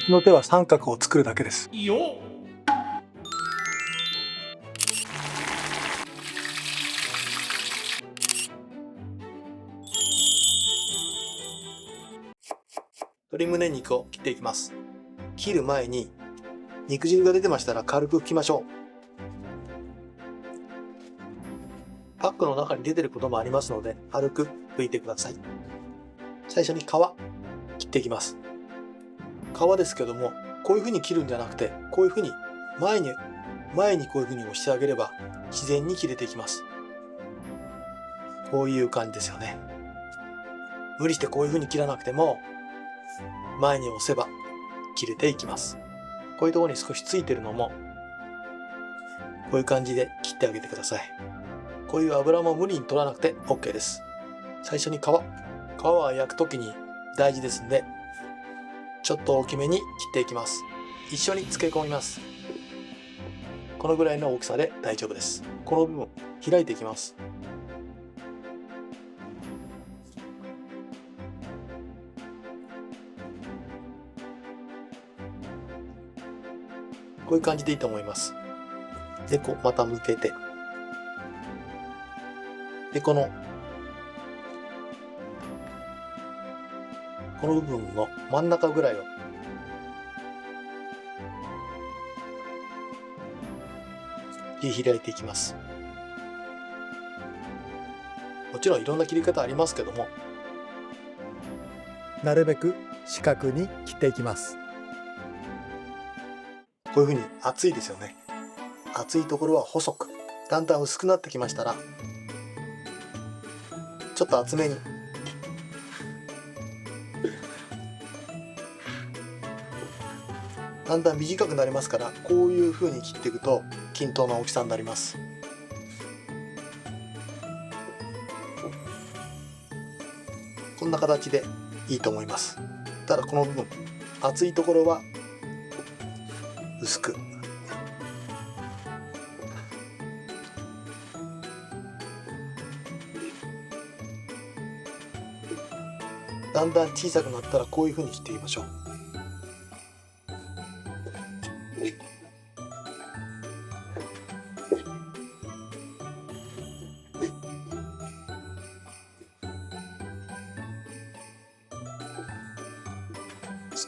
私の手は三角を作るだけです。よっ。鶏胸肉を切っていきます。切る前に肉汁が出てましたら軽く拭きましょう。パックの中に出てることもありますので軽く拭いてください。最初に皮切っていきます。皮ですけども、こういう風に切るんじゃなくて、こういう風に前にこういう風に押してあげれば自然に切れていきます。こういう感じですよね。無理してこういう風に切らなくても前に押せば切れていきます。こういうところに少しついてるのもこういう感じで切ってあげてください。こういう油も無理に取らなくて OK です。最初に皮は焼くときに大事ですんで、ちょっと大きめに切っていきます。一緒に漬け込みます。このぐらいの大きさで大丈夫です。この部分開いていきます。こういう感じでいいと思います。で、また向けて、で、この部分の真ん中ぐらいを切り開いていきます。もちろんいろんな切り方ありますけども、なるべく四角に切っていきます。こういうふうに厚いですよね。厚いところは細く、だんだん薄くなってきましたら、ちょっと厚めにだんだん短くなりますから、こういう風に切っていくと均等な大きさになります。こんな形でいいと思います。ただこの部分厚いところは薄く、だんだん小さくなったらこういう風に切っていきましょう。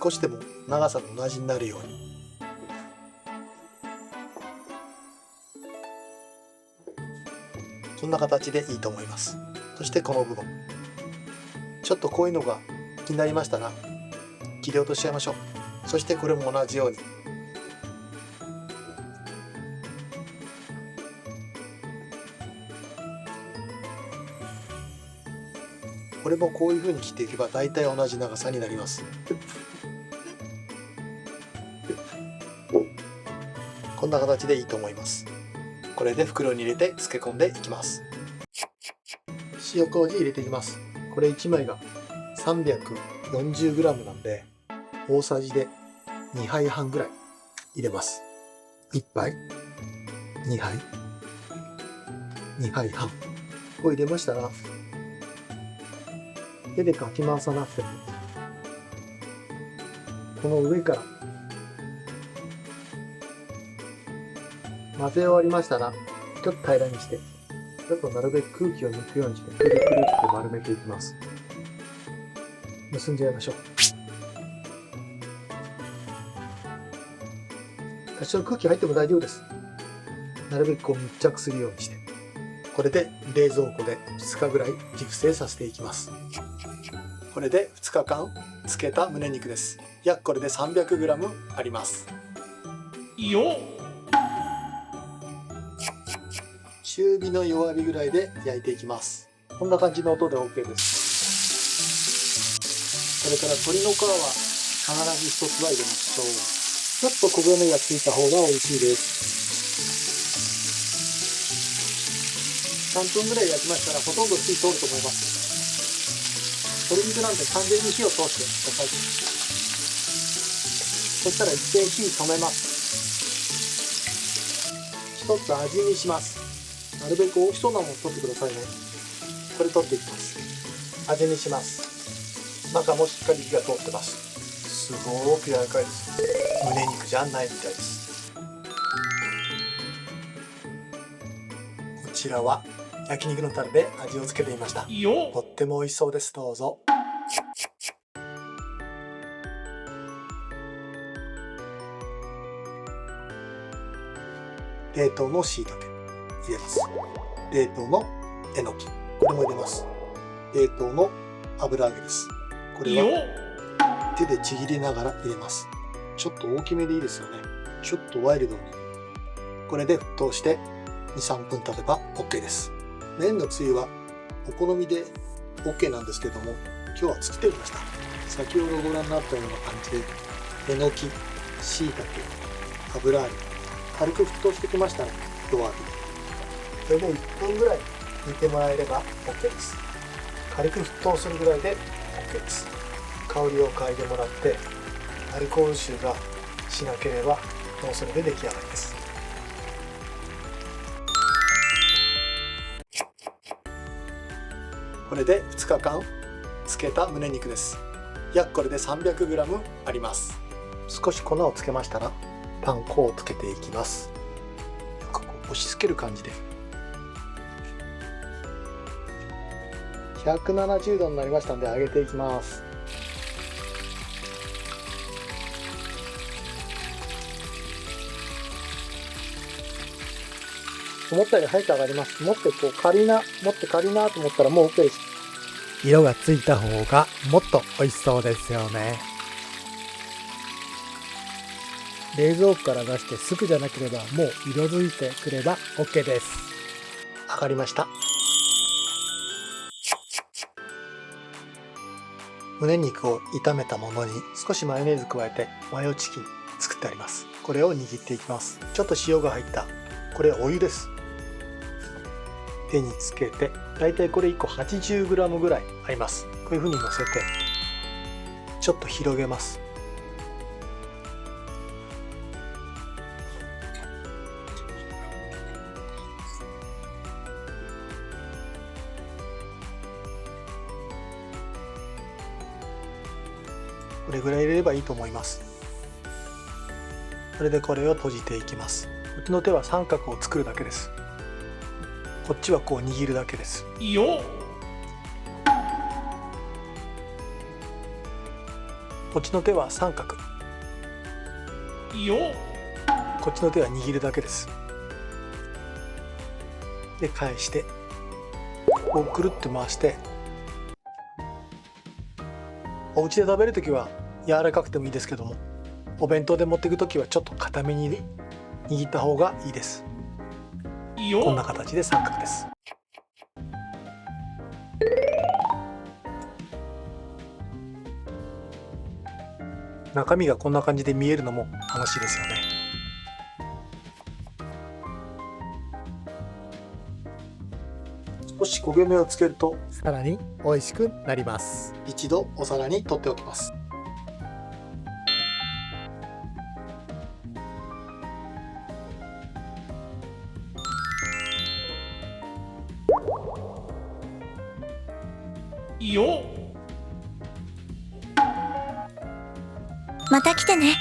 少しでも長さと同じになるように。こんな形でいいと思います。そしてこの部分、ちょっとこういうのが気になりましたら切り落としちゃいましょう。そしてこれも同じようにこれもこういう風に切っていけば大体同じ長さになります。こんな形でいいと思います。これで袋に入れて漬け込んでいきます。塩麹入れていきます。これ1枚が 340g なんで大さじで2杯半ぐらい入れます。1杯2杯2杯半を入れましたら、手でかき回さなくてもこの上から混ぜ終わりましたら、ちょっと平らにして、ちょっとなるべく空気を抜くようにして手でくるって丸めていきます。結んじゃいましょう。多少空気入っても大丈夫です。なるべく密着するようにして、これで冷蔵庫で2日ぐらい熟成させていきます。これで2日間漬けた胸肉です。約これで 300g あります。よっ。中火の弱火ぐらいで焼いていきます。こんな感じの音で OK です。それから鶏の皮は必ず一つは入れましょう。ちょっと焦げ目がついた方が美味しいです。3分ぐらい焼きましたらほとんど火通ると思います。鶏肉なんで完全に火を通してください。そしたら一遍火止めます。一つ味見します。なるべく大きそうなものを取ってくださいね。これ取っていきます。味見します。中もしっかり火が通ってます。すごく柔らかいです。胸肉じゃないみたいです。こちらは焼肉のタレで味をつけてみました。とっても美味しそうです。どうぞ。冷凍の椎茸入れます。冷凍のえのき、これも入れます。冷凍の油揚げです。これは手でちぎりながら入れます。ちょっと大きめでいいですよね。ちょっとワイルドに。これで沸騰して 2,3 分経てば OK です。麺のつゆはお好みで OK なんですけども、今日は作ってみました。先ほどご覧になったような感じで、えのき、椎茸、油揚げ、軽く沸騰してきましたら弱火で。これで1分ぐらい煮てもらえれば OK です。軽く沸騰するぐらいで OK です。香りを嗅いでもらってアルコール臭がしなければもうそれで出来上がりです。これで2日間漬けた胸肉です。約これで 300g あります。少し粉をつけましたらパン粉をつけていきます。よく押し付ける感じで170度になりましたので揚げていきます。思ったより早く上がります。もっとカリなと思ったらもう OK です。色がついた方がもっと美味しそうですよね。冷蔵庫から出してすぐじゃなければもう色づいてくれば OK です。上がりました。胸肉を炒めたものに少しマヨネーズ加えてマヨチキン作ってあります。これを握っていきます。ちょっと塩が入ったこれお湯です。手につけてだいたいこれ1個 80g ぐらいあります。こういう風にのせてちょっと広げます。これぐらい入れればいいと思います。それでこれを閉じていきます。こっちの手は三角を作るだけです。こっちはこう握るだけです。こっちの手は三角。こっちの手は握るだけです。で返してこうくるって回して、お家で食べるときは柔らかくてもいいですけども、お弁当で持っていくときはちょっと固めに握った方がいいです。こんな形で三角です。中身がこんな感じで見えるのも楽しいですよね。少し焦げ目をつけるとさらに美味しくなります。一度お皿に取っておきます。また来てね。